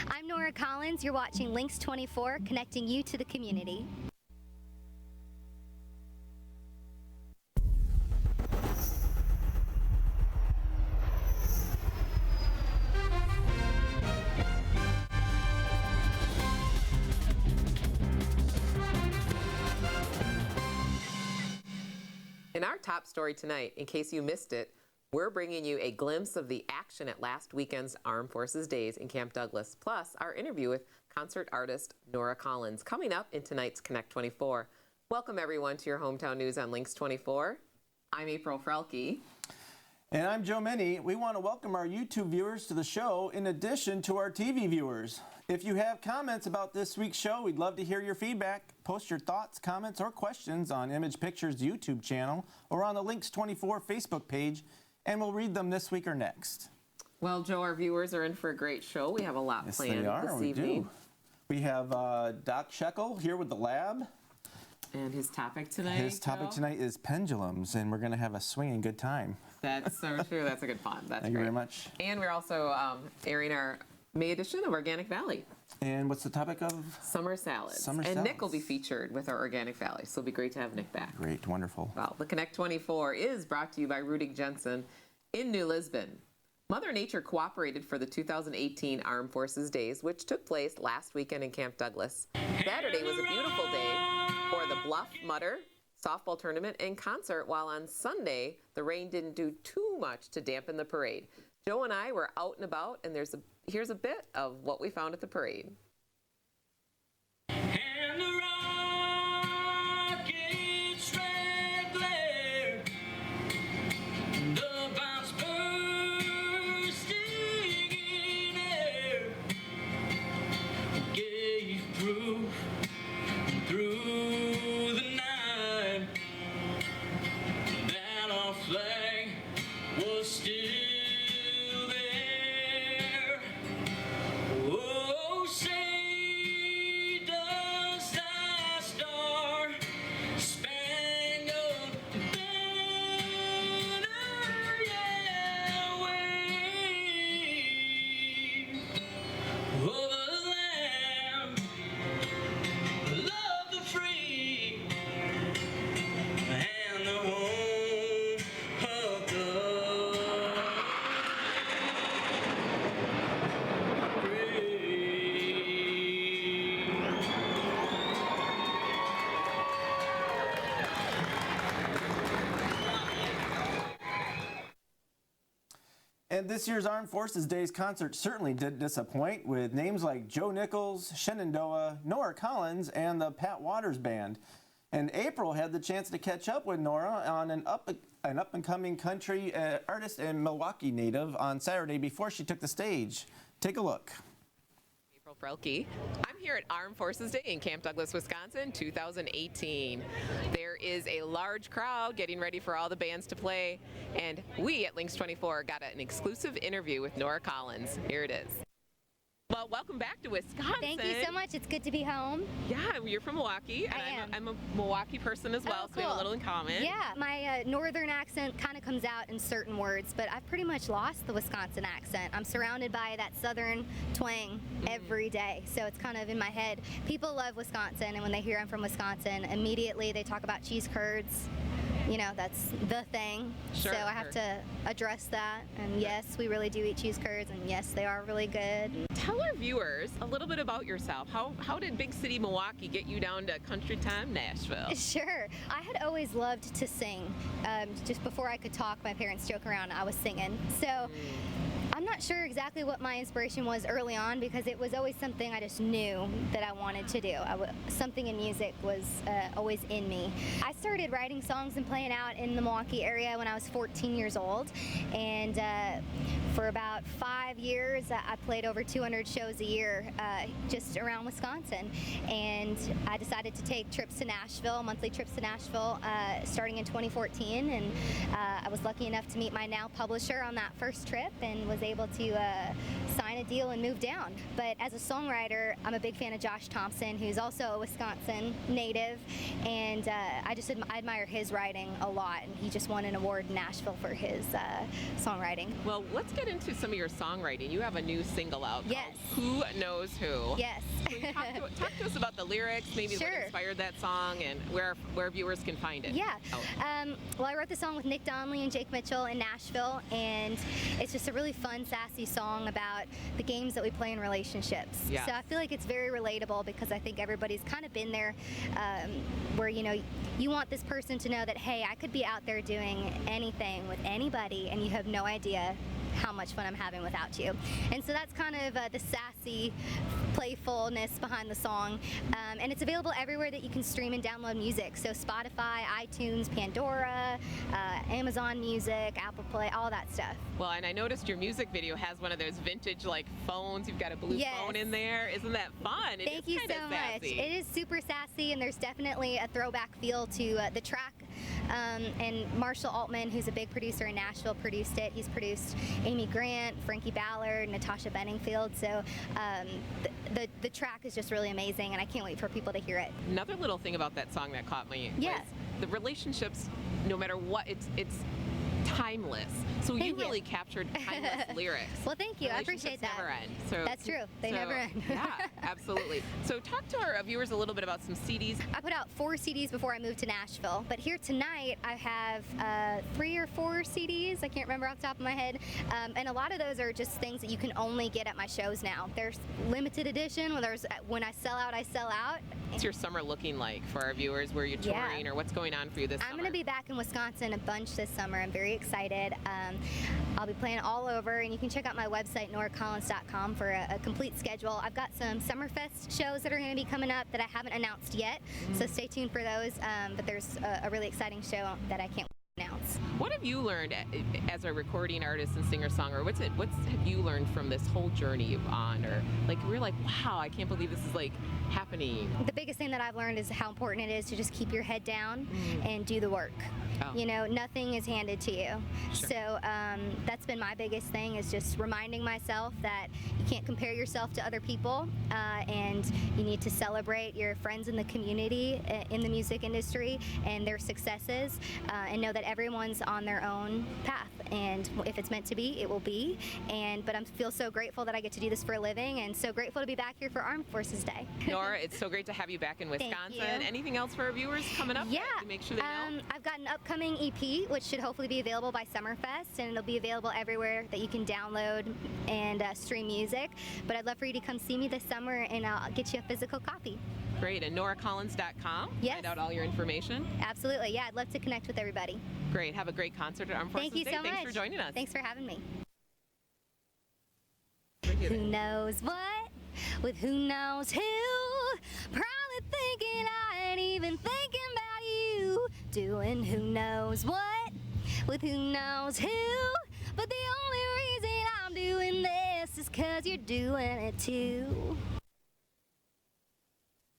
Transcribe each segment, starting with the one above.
I'm Nora Collins. You're watching LYNXX 24, connecting you to the community. In our top story tonight, in case you missed it, we're bringing you a glimpse of the action at last weekend's Armed Forces Days in Camp Douglas, plus our interview with concert artist Nora Collins, coming up in tonight's Connect 24. Welcome everyone to your hometown news on LYNXX 24. I'm April Frelke. And I'm Joe Minnie. We want to welcome our YouTube viewers to the show in addition to our TV viewers. If you have comments about this week's show, we'd love to hear your feedback. Post your thoughts, comments, or questions on Image Pictures' YouTube channel or on the LYNXX 24 Facebook page, and we'll read them this week or next. Well, Joe, our viewers are in for a great show. We have a lot planned this evening. We have Doc Scheckel here with the lab. And his topic tonight, His topic tonight is pendulums, and we're going to have a swinging good time. That's so true. That's a good fun. That's Thank you very much. And we're also airing our May edition of Organic Valley. And what's the topic of? Summer salads. And Nick will be featured with our Organic Valley, so it'll be great to have Nick back. Great, wonderful. Well, the Connect 24 is brought to you by Rudig Jensen in New Lisbon. Mother Nature cooperated for the 2018 Armed Forces Days, which took place last weekend in Camp Douglas. Saturday was a beautiful day for the Bluff Mutter softball tournament and concert, while on Sunday, the rain didn't do too much to dampen the parade. Joe and I were out and about, and here's a bit of what we found at the parade. And the rocket's red glare, the bombs bursting in air, gave proof through the night that our flag was still there. Oh, say does thy star spangled banner yet wave over the land, love the free and the home of the And this year's Armed Forces Days concert certainly did disappoint, with names like Joe Nichols, Shenandoah, Nora Collins, and the Pat Waters Band. And April had the chance to catch up with Nora on an up-and-coming country artist and Milwaukee native on Saturday before she took the stage. Take a look. April Frelke. I'm here at Armed Forces Day in Camp Douglas, Wisconsin, 2018. There is a large crowd getting ready for all the bands to play, and we at LYNXX 24 got an exclusive interview with Nora Collins. Here it is. Well, welcome back to Wisconsin. Thank you so much. It's good to be home. Yeah, you're from Milwaukee, and I'm a Milwaukee person as well, Oh, so we have a little in common. Yeah, my northern accent kind of comes out in certain words, but I've pretty much lost the Wisconsin accent. I'm surrounded by that southern twang every day, so it's kind of in my head. People love Wisconsin, and when they hear I'm from Wisconsin, immediately they talk about cheese curds. You know, that's the thing. Sure, so I have to address that. And yes, we really do eat cheese curds, and yes, they are really good. Tell our viewers a little bit about yourself. How did big city Milwaukee get you down to country time Nashville? Sure. I had always loved to sing. Just before I could talk, my parents joke around I was singing. So I'm not sure exactly what my inspiration was early on, because it was always something I just knew that I wanted to do. Something in music was always in me. I started writing songs and playing out in the Milwaukee area when I was 14 years old, and for about 5 years I played over 200 shows a year just around Wisconsin, and I decided to take trips to Nashville, monthly trips to Nashville, starting in 2014, and I was lucky enough to meet my now publisher on that first trip and was able to sign a deal and move down. But as a songwriter, I'm a big fan of Josh Thompson, who's also a Wisconsin native, and I just admire his writing a lot. And he just won an award in Nashville for his songwriting. Well, let's get into some of your songwriting. You have a new single out Yes. called Who Knows Who. Yes. So you talk to us about the lyrics, maybe Sure. what inspired that song, and where viewers can find it. Yeah. Oh. Well, I wrote the song with Nick Donnelly and Jake Mitchell in Nashville, and it's just a really fun, sassy song about the games that we play in relationships. Yeah. So I feel like it's very relatable because I think everybody's kind of been there where, you know, you want this person to know that, hey, I could be out there doing anything with anybody, and you have no idea how much fun I'm having without you. And so that's kind of the sassy playfulness behind the song. And it's available everywhere that you can stream and download music. So Spotify, iTunes, Pandora, Amazon Music, Apple Play, all that stuff. Well, and I noticed your music video has one of those vintage like phones. You've got a blue Yes. phone in there. Isn't that fun? It Thank is you kinda so much. sassy. It is super sassy, and there's definitely a throwback feel to the track. And Marshall Altman, who's a big producer in Nashville, produced it. He's produced Amy Grant, Frankie Ballard, Natasha Bedingfield. So the track is just really amazing, and I can't wait for people to hear it. Another little thing about that song that caught me Yeah. was the relationships, no matter what, it's timeless. So you Thank you. really captured timeless lyrics. Well, thank you. I appreciate Relationships that. never end. So That's true. They never end. Yeah, absolutely. So talk to our viewers a little bit about some CDs. I put out 4 CDs before I moved to Nashville, but here tonight I have 3 or 4 CDs. I can't remember off the top of my head, and a lot of those are just things that you can only get at my shows now. There's limited edition. When I sell out, I sell out. What's your summer looking like for our viewers? Where you're Yeah. touring, or what's going on for you this summer? I'm going to be back in Wisconsin a bunch this summer. I'm very excited. I'll be playing all over, and you can check out my website, noracollins.com, for a complete schedule. I've got some Summerfest shows that are going to be coming up that I haven't announced yet, so stay tuned for those. But there's a really exciting show that I can't announce. What have you learned as a recording artist and singer-songwriter? What have you learned from this whole journey you've on? Or like we're like, wow, I can't believe this is like happening. The biggest thing that I've learned is how important it is to just keep your head down and do the work. Oh. You know, nothing is handed to you. Sure. So that's been my biggest thing, is just reminding myself that you can't compare yourself to other people, and you need to celebrate your friends in the community in the music industry and their successes, and know that everyone's on their own path. And if it's meant to be, it will be. But I feel so grateful that I get to do this for a living, and so grateful to be back here for Armed Forces Day. Nora, it's so great to have you back in Thank Wisconsin. you. Anything else for our viewers coming up? Yeah. To make sure they know. I've got an upcoming EP, which should hopefully be available by Summerfest, and it'll be available everywhere that you can download and stream music. But I'd love for you to come see me this summer, and I'll get you a physical copy. Great. And noracollins.com. Yes. Find out all your information. Absolutely. Yeah, I'd love to connect with everybody. Great. Have a great concert at Armed Forces Thank you Day. so much. Thanks for joining us. Thanks for having me. Thank you. Who knows what with who knows who? Probably thinking I ain't even thinking about you. Doing who knows what with who knows who? But the only reason I'm doing this is 'cause you're doing it too.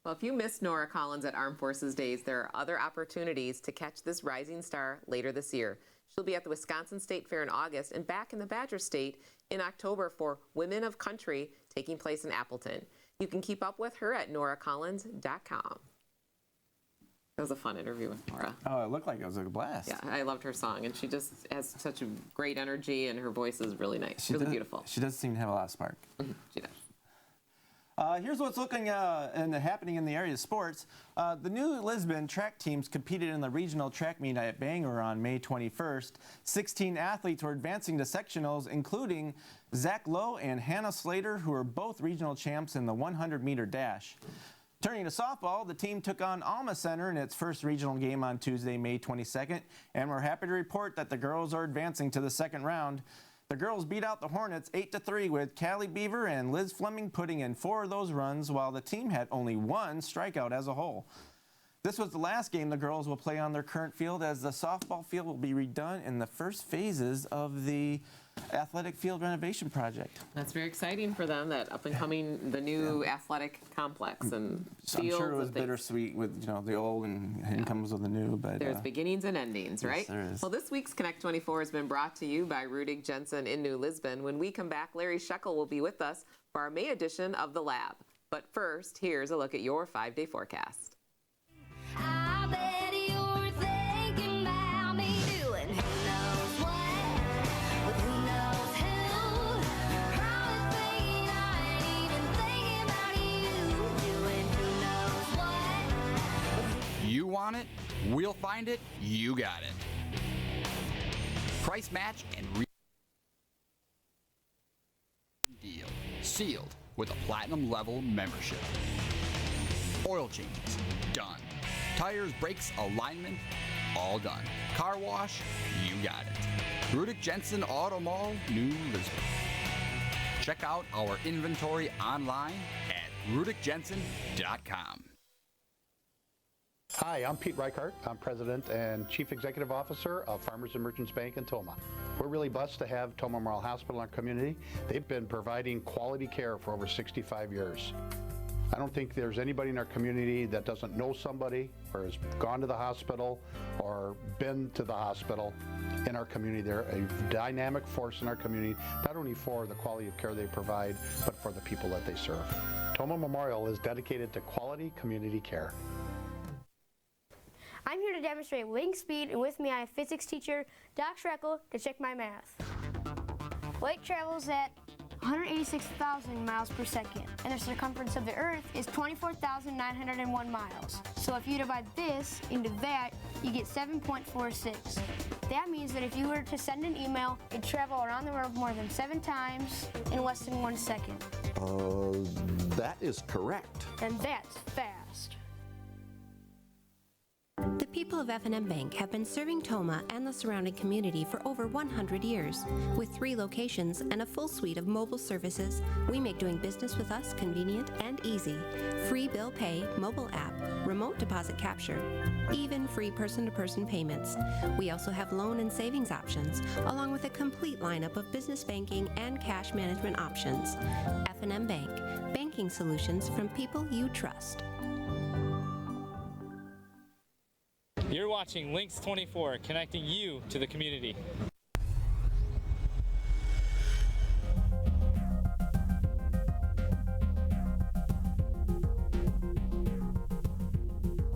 Well, if you missed Nora Collins at Armed Forces Days, there are other opportunities to catch this rising star later this year. She'll be at the Wisconsin State Fair in August and back in the Badger State in October for Women of Country, taking place in Appleton. You can keep up with her at noracollins.com. It was a fun interview with Nora. Oh, it looked like it was a blast. Yeah, I loved her song, and she just has such a great energy, and her voice is really nice, really beautiful. She does seem to have a lot of spark. She does. Here's what's looking and happening in the area of sports. The New Lisbon track teams competed in the regional track meet at Bangor on May 21st. 16 athletes were advancing to sectionals, including Zach Lowe and Hannah Slater, who are both regional champs in the 100-meter dash. Turning to softball, the team took on Alma Center in its first regional game on Tuesday, May 22nd, and we're happy to report that the girls are advancing to the second round. The girls beat out the Hornets 8-3, with Callie Beaver and Liz Fleming putting in 4 of those runs, while the team had only 1 strikeout as a whole. This was the last game the girls will play on their current field, as the softball field will be redone in the first phases of the athletic field renovation project. That's very exciting for them, that up and coming, the new athletic complex and So I'm fields sure it was and things. bittersweet with the old and in comes with the new, but There's beginnings and endings, right? there is. Well, this week's Connect 24 has been brought to you by LYNXX Jensen in New Lisbon. When we come back, Larry Scheckel will be with us for our May edition of The Lab. But first, here's a look at your 5-day forecast. I bet you're thinking about me doing who knows what with who knows who. Promise me I ain't even thinking about you doing who knows what. You want it? We'll find it. You got it. Price match and deal. Sealed with a platinum level membership. Oil changes, done. Tires, brakes, alignment, all done. Car wash, you got it. LYNXX Jensen Auto Mall, New Lisbon. Check out our inventory online at LYNXXJensen.com. Hi, I'm Pete Reichart. I'm President and Chief Executive Officer of Farmers and Merchants Bank in Toma. We're really blessed to have Toma Memorial Hospital in our community. They've been providing quality care for over 65 years. I don't think there's anybody in our community that doesn't know somebody or has gone to the hospital or been to the hospital in our community. They're a dynamic force in our community, not only for the quality of care they provide, but for the people that they serve. Toma Memorial is dedicated to quality community care. I'm here to demonstrate LYNXX speed, and with me I have physics teacher Doc Scheckel to check my math. Light travels at 186,000 miles per second, and the circumference of the Earth is 24,901 miles. So if you divide this into that, you get 7.46. That means that if you were to send an email, it'd travel around the world more than 7 times in less than 1 second. That is correct. And that's fast. The people of F&M Bank have been serving Toma and the surrounding community for over 100 years. With 3 locations and a full suite of mobile services, we make doing business with us convenient and easy. Free bill pay, mobile app, remote deposit capture, even free person-to-person payments. We also have loan and savings options, along with a complete lineup of business banking and cash management options. F&M Bank, banking solutions from people you trust. You're watching LYNXX 24, connecting you to the community.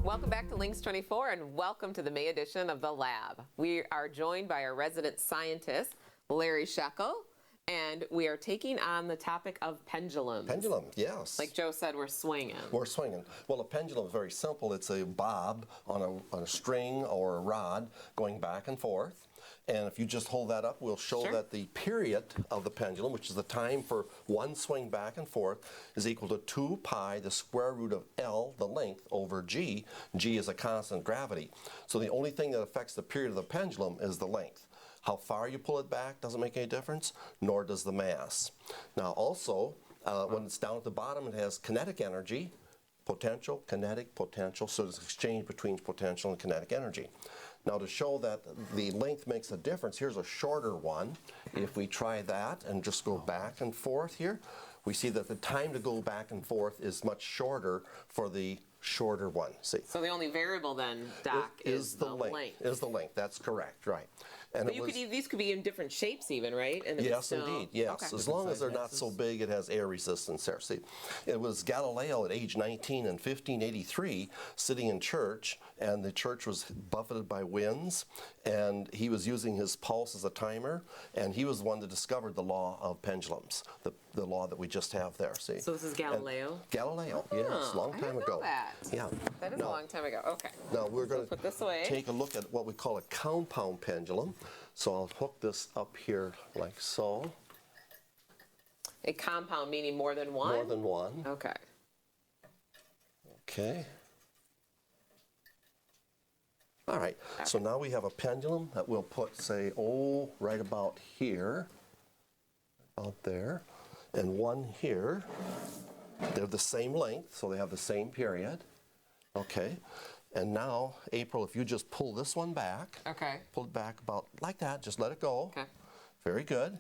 Welcome back to LYNXX 24 and welcome to the May edition of The Lab. We are joined by our resident scientist, Larry Scheckel, and we are taking on the topic of pendulums. Pendulum, yes. Like Joe said, we're swinging. We're swinging. Well, a pendulum is very simple. It's a bob on a string or a rod going back and forth. And if you just hold that up, we'll show that the period of the pendulum, which is the time for one swing back and forth, is equal to 2 pi, the square root of L, the length, over G. G is a constant gravity. So the only thing that affects the period of the pendulum is the length. How far you pull it back doesn't make any difference, nor does the mass. Now also, when it's down at the bottom, it has kinetic energy, potential, kinetic, potential, so it's exchange between potential and kinetic energy. Now to show that the length makes a difference, here's a shorter one. If we try that and just go back and forth here, we see that the time to go back and forth is much shorter for the shorter one. See? So the only variable then, Doc, is the length. Is the length, that's correct, right. And but these could be in different shapes even, right? And yes, indeed, yes. Okay. As long as they're not so big, it has air resistance there. See, it was Galileo at age 19 in 1583 sitting in church, and the church was buffeted by winds, and he was using his pulse as a timer, and he was the one that discovered the law of pendulums, the law that we just have there, see. So this is Galileo? And Galileo, yes, long time ago. That. Yeah. That is a long time ago, okay. Now we're going to put this away. Take a look at what we call a compound pendulum. So I'll hook this up here like so. A compound meaning more than one? More than one. Okay. Okay. All right, so now we have a pendulum that we'll put, say, right about here, out there, and one here. They're the same length, so they have the same period. Okay. And now, April, if you just pull this one back, pull it back about like that, just let it go. Okay. Very good.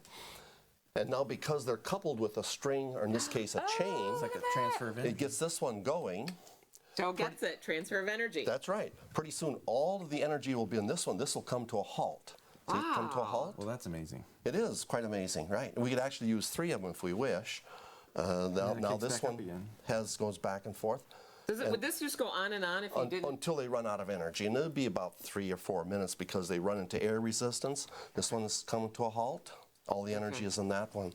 And now because they're coupled with a string, or in this case a chain, It's like a transfer of energy. it gets this one going. Joe gets it. Transfer of energy. That's right. Pretty soon all of the energy will be in this one. This will come to a halt. See, come to a halt. Well, that's amazing. It is quite amazing, right? And we could actually use 3 of them if we wish. Now kicks this back up one again. goes back and forth. Would this just go on and on if you didn't? Until they run out of energy, and it'll be about 3 or 4 minutes because they run into air resistance. This one is coming to a halt. All the energy is in that one,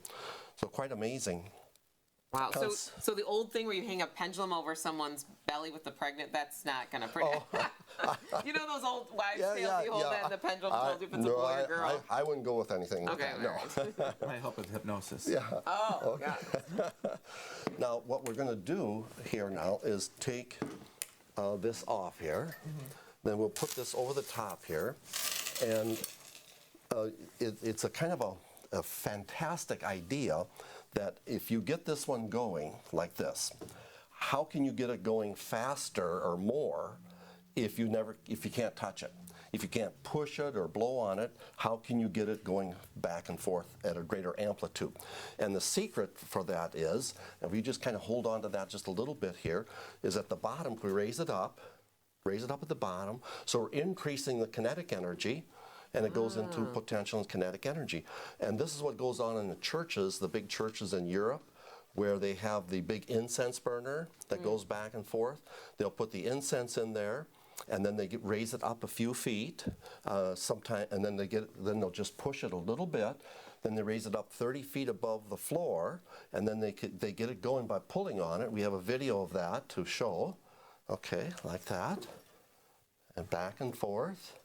so quite amazing. Wow. So the old thing where you hang a pendulum over someone's belly with the pregnant—that's not gonna predict. You know those old wives' tales you hold that and the pendulum tells you if it's a boy or girl. I wouldn't go with anything like that. No. It might help with hypnosis. Yeah. Oh, God. Now, what we're going to do here now is take this off here. Then we'll put this over the top here. And it's a kind of a fantastic idea that if you get this one going like this, how can you get it going faster or more if you can't touch it? If you can't push it or blow on it, how can you get it going back and forth at a greater amplitude? And the secret for that is, if we just kind of hold on to that just a little bit here, is at the bottom, we raise it up at the bottom, so we're increasing the kinetic energy, and it goes into potential and kinetic energy. And this is what goes on in the churches, the big churches in Europe, where they have the big incense burner that goes back and forth. They'll put the incense in there, and then they raise it up a few feet, and then they'll just push it a little bit. Then they raise it up 30 feet above the floor, and then they get it going by pulling on it. We have a video of that to show. Okay, like that, and back and forth,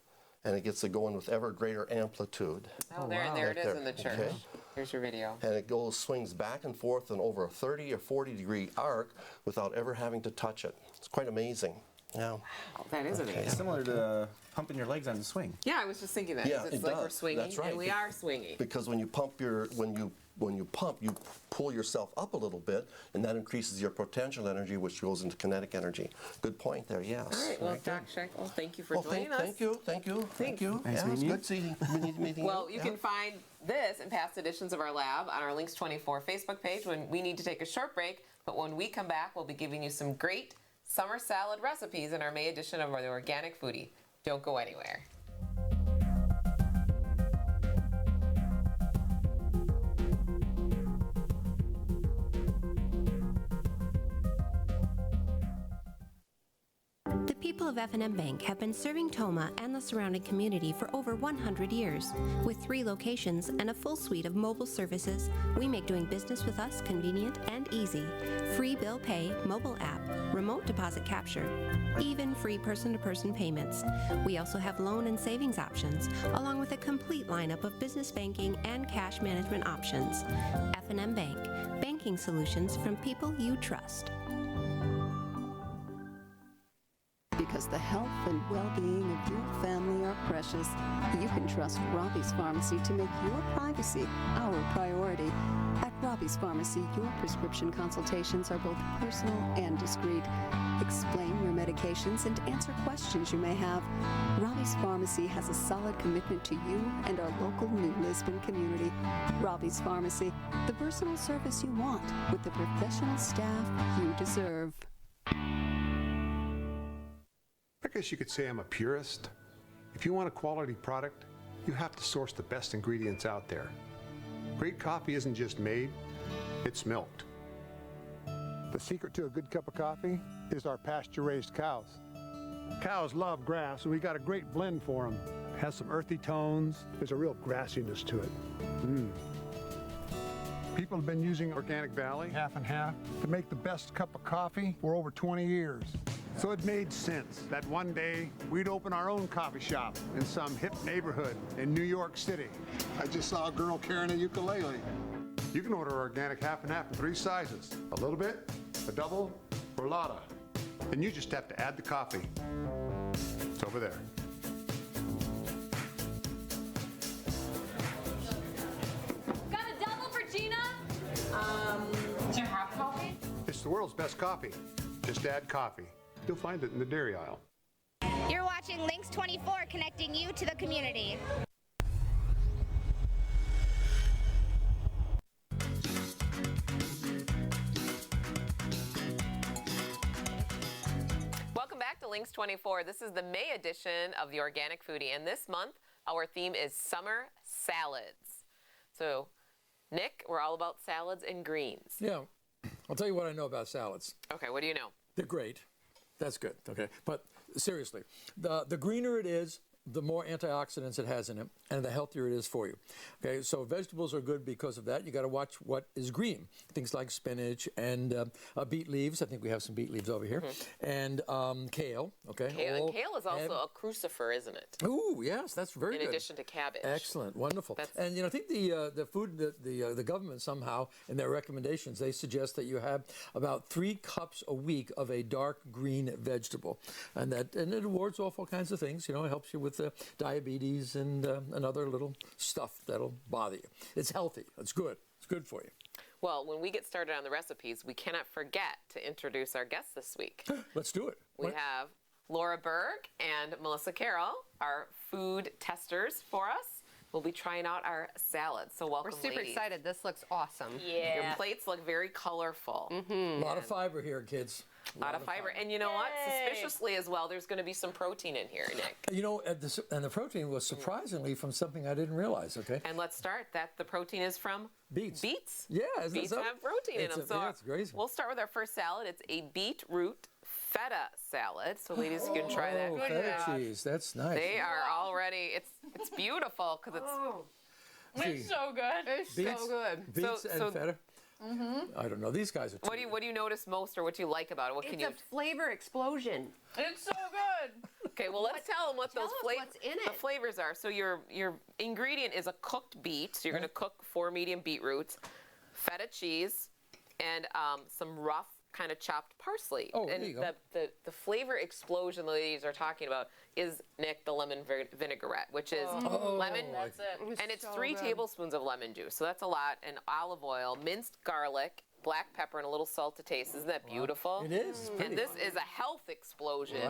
and it gets it going with ever greater amplitude. Oh, there it is in the church. Okay. Here's your video. And it swings back and forth and over a 30 or 40 degree arc without ever having to touch it. It's quite amazing. Yeah. Wow, that is amazing. It's similar to pumping your legs on the swing. Yeah, I was just thinking that. Yeah, It's it like does. we're swinging, That's right. and we are swinging. Because when you pump you pull yourself up a little bit, and that increases your potential energy, which goes into kinetic energy. Good point there, yes. All right, well, Doc Scheckel, thank you for joining us. Thank you. Nice Yeah, it's meeting you. good meeting you. Well, you can find this and past editions of our lab on our LYNXX 24 Facebook page when we need to take a short break. But when we come back, we'll be giving you some great summer salad recipes in our May edition of the Organic Foodie. Don't go anywhere. The people of F&M Bank have been serving Toma and the surrounding community for over 100 years. With 3 locations and a full suite of mobile services, we make doing business with us convenient and easy. Free bill pay, mobile app, remote deposit capture, even free person-to-person payments. We also have loan and savings options, along with a complete lineup of business banking and cash management options. F&M Bank, banking solutions from people you trust. Because the health and well-being of your family are precious, you can trust Robbie's Pharmacy to make your privacy our priority. At Robbie's Pharmacy, your prescription consultations are both personal and discreet. Explain your medications and answer questions you may have. Robbie's Pharmacy has a solid commitment to you and our local New Lisbon community. Robbie's Pharmacy, the personal service you want with the professional staff you deserve. I guess you could say I'm a purist. If you want a quality product, you have to source the best ingredients out there. Great coffee isn't just made, it's milked. The secret to a good cup of coffee is our pasture-raised cows. Cows love grass, and we got a great blend for them. It has some earthy tones. There's a real grassiness to it. People have been using Organic Valley, half and half, to make the best cup of coffee for over 20 years. So it made sense that one day we'd open our own coffee shop in some hip neighborhood in New York City. I just saw a girl carrying a ukulele. You can order Organic half and half in 3 sizes. A little bit, a double, or a lotta. Then you just have to add the coffee. It's over there. Got a double for Gina? Do you have coffee? It's the world's best coffee. Just add coffee. You'll find it in the dairy aisle. You're watching LYNXX 24, connecting you to the community. Lynx 24. This is the May edition of the Organic Foodie, and this month our theme is summer salads. So, Nick, we're all about salads and greens. Yeah, I'll tell you what I know about salads. Okay, what do you know? They're great. That's good. Okay, but seriously, the greener it is, the more antioxidants it has in it, and the healthier it is for you. Okay, so vegetables are good because of that. You got to watch what is green. Things like spinach and beet leaves. I think we have some beet leaves over here, and kale. Okay, Kale is also a crucifer, isn't it? Ooh, yes, that's very good. In addition to cabbage. Excellent, wonderful. And I think the government somehow in their recommendations they suggest that you have about 3 cups a week of a dark green vegetable, and it wards off all kinds of things. It helps you with diabetes and other little stuff that'll bother you. It's healthy. It's good. It's good for you. Well, when we get started on the recipes, we cannot forget to introduce our guests this week. Let's do it. We have Laura Berg and Melissa Carroll, our food testers for us. We'll be trying out our salads. So welcome, We're super excited. This looks awesome. Yeah. Your plates look very colorful. A lot of fiber here, kids. A lot of fiber. And you know what? Suspiciously as well, there's going to be some protein in here, Nick. And the protein was surprisingly from something I didn't realize, okay? And let's start that the protein is from beets. Beets? Yeah. Beets have protein in them. Yeah, it's crazy. We'll start with our first salad. It's a beetroot feta salad. So ladies, you can try that. Feta cheese. That's nice. They are already, it's beautiful because it's... It's so good. It's so good. Beets and feta? I don't know. These guys are. What do you notice most, or what do you like about it? What it's a flavor explosion. It's so good. Okay, well let's tell them what those what's in it. The flavors are. So your ingredient is a cooked beet. So you're going to cook 4 medium beetroots, feta cheese, and some rough kind of chopped parsley. Oh, and there you go. The flavor explosion the ladies are talking about is, Nick, the lemon vinaigrette, which is lemon. That's it. And it's 3 tablespoons of lemon juice, so that's a lot, and olive oil, minced garlic, black pepper, and a little salt to taste. Isn't that beautiful? It is. It's pretty. And this is a health explosion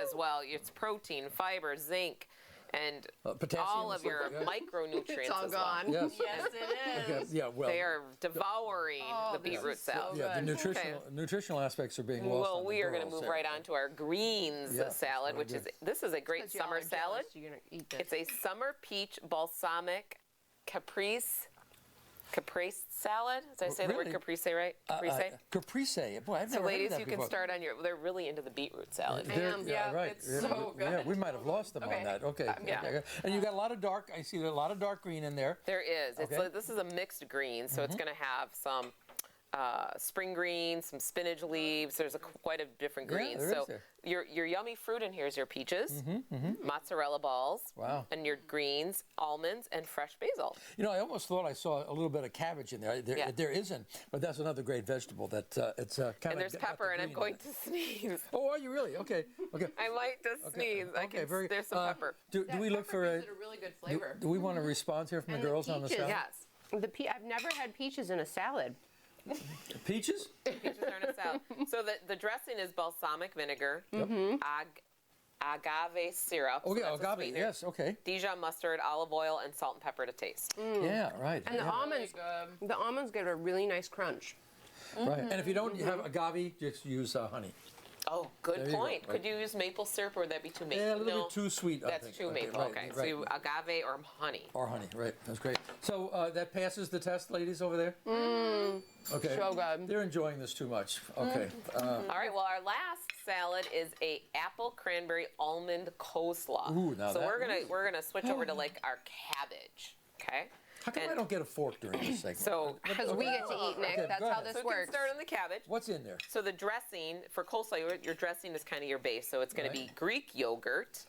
as well. It's protein, fiber, zinc, and potassium, all of your micronutrients It's all as well. gone. Yes. Yes, it is. Okay, yeah, well, They are devouring the beetroot salad. yeah, the nutritional aspects are being lost. Well, we are going to move right on to our greens salad, which is this is a great summer salad. You're gonna eat this. It's a summer peach balsamic caprese salad. Did I say the word caprese right? Caprese. Boy, I've So never heard ladies, of that you before. can start on they're really into the beetroot salad. Right. It's so good. Yeah, we might have lost them on that. Okay. Okay. And you got a lot of dark. I see a lot of dark green in there. There is. Okay. It's like, this is a mixed green, so it's going to have some spring greens, some spinach leaves. There's quite a different greens. there is So there. your yummy fruit in here is your peaches, mozzarella balls, and your greens, almonds, and fresh basil. I almost thought I saw a little bit of cabbage in there. There isn't, but that's another great vegetable. That it's kind of. And there's pepper, and I'm going to sneeze. Oh, are you really? Okay. I might just sneeze. There's some pepper. Do we look for a really good flavor. Do we want a response here from the girls on the salad? Yes. I've never had peaches in a salad. Peaches? Peaches are in a salad. So the dressing is balsamic vinegar, agave syrup. Oh, so yeah, that's a agave, sweetener, yes, okay. Dijon mustard, olive oil, and salt and pepper to taste. Yeah, right. And the almonds give it a really nice crunch. Right. And if you don't have agave, just use honey. Oh, good There you go, point. right. Could you use maple syrup, or would that be too maple? Yeah, a little No, bit too sweet, I That's think. too Okay, maple. right, Okay, right. so you agave or honey. Or honey, right. That's great. So that passes the test, ladies, over there? Okay. So good. They're enjoying this too much. Okay. All right, well, our last salad is a apple cranberry almond coleslaw. Ooh, now so that- we're gonna switch over to like our cabbage, okay? How come I don't get a fork during this segment? So Because we get to eat, Nick. Okay, That's go how ahead. this So we can works. start on the cabbage. What's in there? So the dressing for coleslaw, your dressing is kind of your base. So it's going to be Greek yogurt,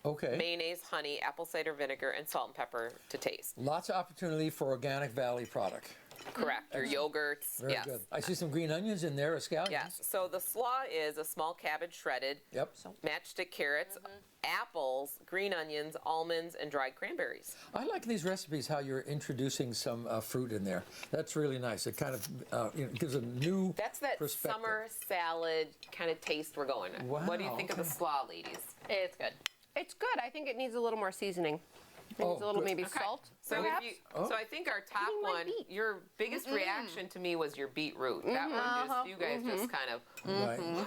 Okay. mayonnaise, honey, apple cider vinegar, and salt and pepper to taste. Lots of opportunity for Organic Valley product. Correct. Your yogurts. Very yes. good. I see some green onions in there, scallions. Yes. So the slaw is a small cabbage shredded, Yep. matchstick carrots, apples, green onions, almonds, and dried cranberries. I like these recipes, how you're introducing some fruit in there. That's really nice. It kind of gives a new That's that perspective. summer salad kind of taste we're going with. What do you think of the okay. slaw, ladies? It's good. It's good. I think it needs a little more seasoning. It needs a little good. maybe Okay. salt. So perhaps. so I think our top Eating my one, beet. your biggest reaction to me was your beetroot. That one just, you guys just kind of, Right. wow,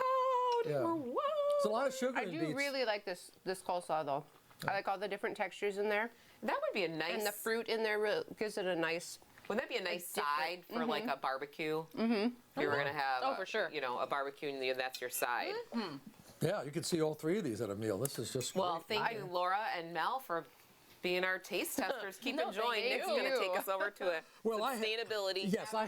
Yeah. wow. There's a lot of sugar I in do beets. really like this coleslaw though. I like all the different textures in there. That would be a nice. And the fruit in there really gives it a nice. Wouldn't that be a nice side for like a barbecue? Mm-hmm. If you were gonna have, for sure. You know, a barbecue and that's your side. Mm-hmm. Yeah, you can see all three of these at a meal. This is just Well, great. thank you, Laura and Mel, for being our taste testers. Keep enjoying. Nick's going to take us over to a sustainability. Yes, I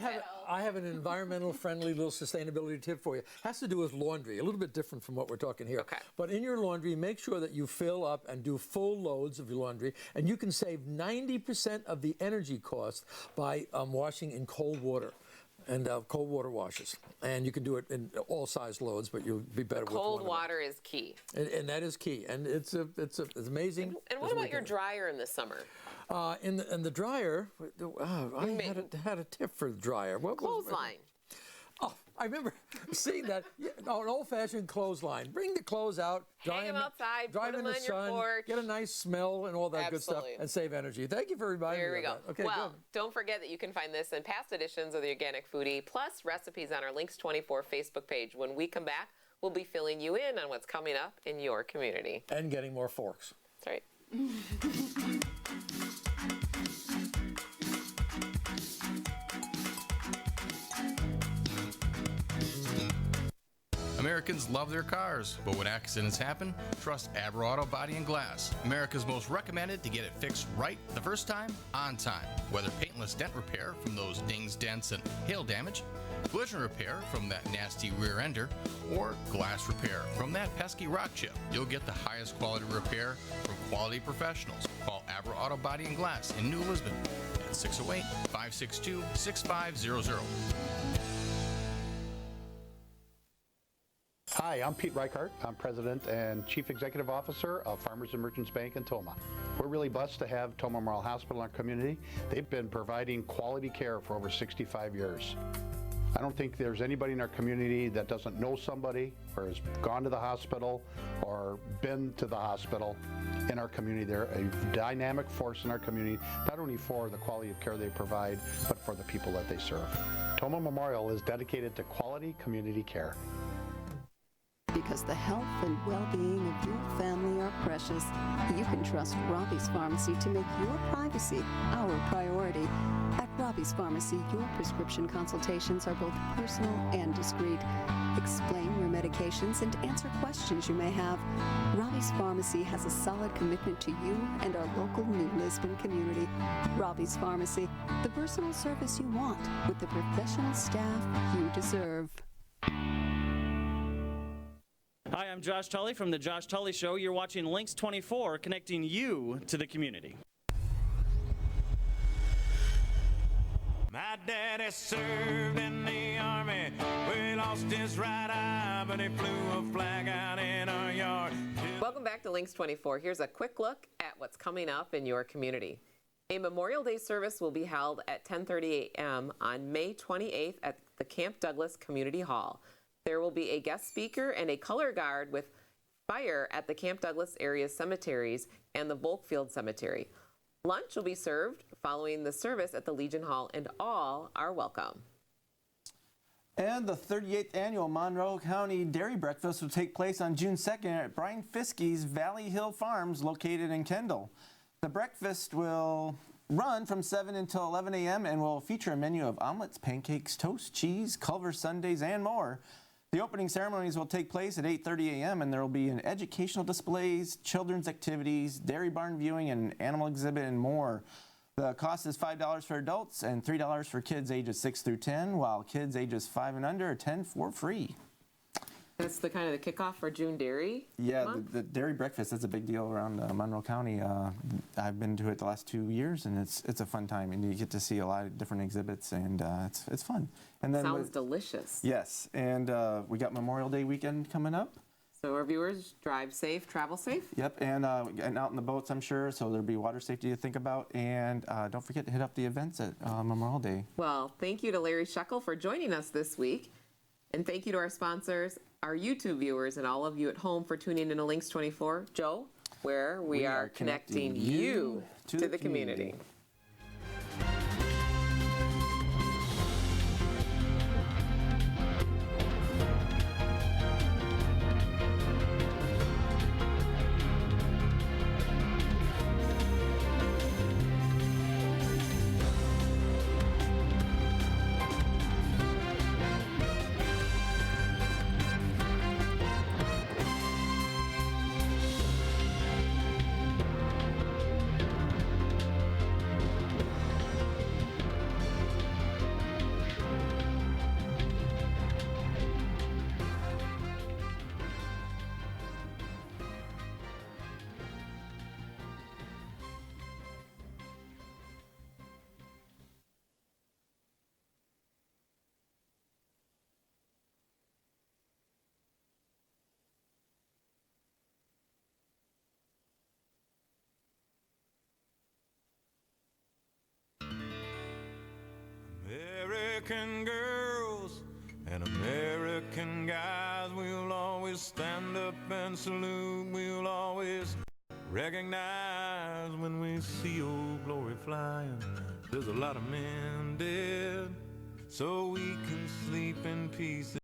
have an environmental friendly little sustainability tip for you. It has to do with laundry, a little bit different from what we're talking here. Okay. But in your laundry, make sure that you fill up and do full loads of your laundry, and you can save 90% of the energy cost by washing in cold water. And cold water washes, and you can do it in all size loads, but you'll be better with cold water is key, and that is key, and it's amazing. And what about your dryer in the summer? In the dryer, I had a tip for the dryer. What Clothesline. Oh, I remember seeing that. Yeah, an old-fashioned clothesline. Bring the clothes out, dry them outside, dry put them them in the on your sun, porch. get a nice smell and all that good stuff, and save energy. Thank you for reminding There me we go. of that. Okay, well, good. don't forget that you can find this in past editions of the Organic Foodie, plus recipes on our LYNXX 24 Facebook page. When we come back, we'll be filling you in on what's coming up in your community. And getting more forks. That's right. Americans love their cars, but when accidents happen, trust Abra Auto Body and Glass. America's most recommended to get it fixed right the first time, on time. Whether paintless dent repair from those dings, dents, and hail damage, collision repair from that nasty rear ender, or glass repair from that pesky rock chip, you'll get the highest quality repair from quality professionals. Call Abra Auto Body and Glass in New Lisbon at 608-562-6500. Hi, I'm Pete Reichart. I'm President and Chief Executive Officer of Farmers and Merchants Bank in Toma. We're really blessed to have Toma Memorial Hospital in our community. They've been providing quality care for over 65 years. I don't think there's anybody in our community that doesn't know somebody or has gone to the hospital or been to the hospital in our community. They're a dynamic force in our community, not only for the quality of care they provide, but for the people that they serve. Toma Memorial is dedicated to quality community care. Because the health and well-being of your family are precious, you can trust Robbie's Pharmacy to make your privacy our priority. At Robbie's Pharmacy, your prescription consultations are both personal and discreet. Explain your medications and answer questions you may have. Robbie's Pharmacy has a solid commitment to you and our local New Lisbon community. Robbie's Pharmacy, the personal service you want with the professional staff you deserve. Hi, I'm Josh Tully from The Josh Tully Show. You're watching LYNXX 24, connecting you to the community. My daddy served in the army. We lost his right eye, but he flew a flag out in our yard. Welcome back to LYNXX 24. Here's a quick look at what's coming up in your community. A Memorial Day service will be held at 10:30 a.m. on May 28th at the Camp Douglas Community Hall. There will be a guest speaker and a color guard with fire at the Camp Douglas area cemeteries and the Volkfield Cemetery. Lunch will be served following the service at the Legion Hall, and all are welcome. And the 38th annual Monroe County Dairy Breakfast will take place on June 2nd at Brian Fiskey's Valley Hill Farms located in Kendall. The breakfast will run from 7 until 11 a.m. and will feature a menu of omelets, pancakes, toast, cheese, Culver sundaes, and more. The opening ceremonies will take place at 8:30 a.m. and there will be an educational displays, children's activities, dairy barn viewing, and animal exhibit, and more. The cost is $5 for adults and $3 for kids ages 6 through 10, while kids ages 5 and under attend for free. That's the kind of the kickoff for June Dairy Yeah, Month? the dairy breakfast, that's a big deal around Monroe County. I've been to it the last 2 years, and it's a fun time, and you get to see a lot of different exhibits, and it's fun. And then Sounds delicious. Yes, and we got Memorial Day weekend coming up. So our viewers, drive safe, travel safe. Yep, and getting out in the boats, I'm sure, so there'll be water safety to think about, and don't forget to hit up the events at Memorial Day. Well, thank you to Larry Scheckel for joining us this week, and thank you to our sponsors, our YouTube viewers, and all of you at home for tuning in to LYNXX 24. Joe, where we are connecting you to the community. American girls and American guys, we'll always stand up and salute. We'll always recognize when we see Old Glory flying. There's a lot of men dead, so we can sleep in peace.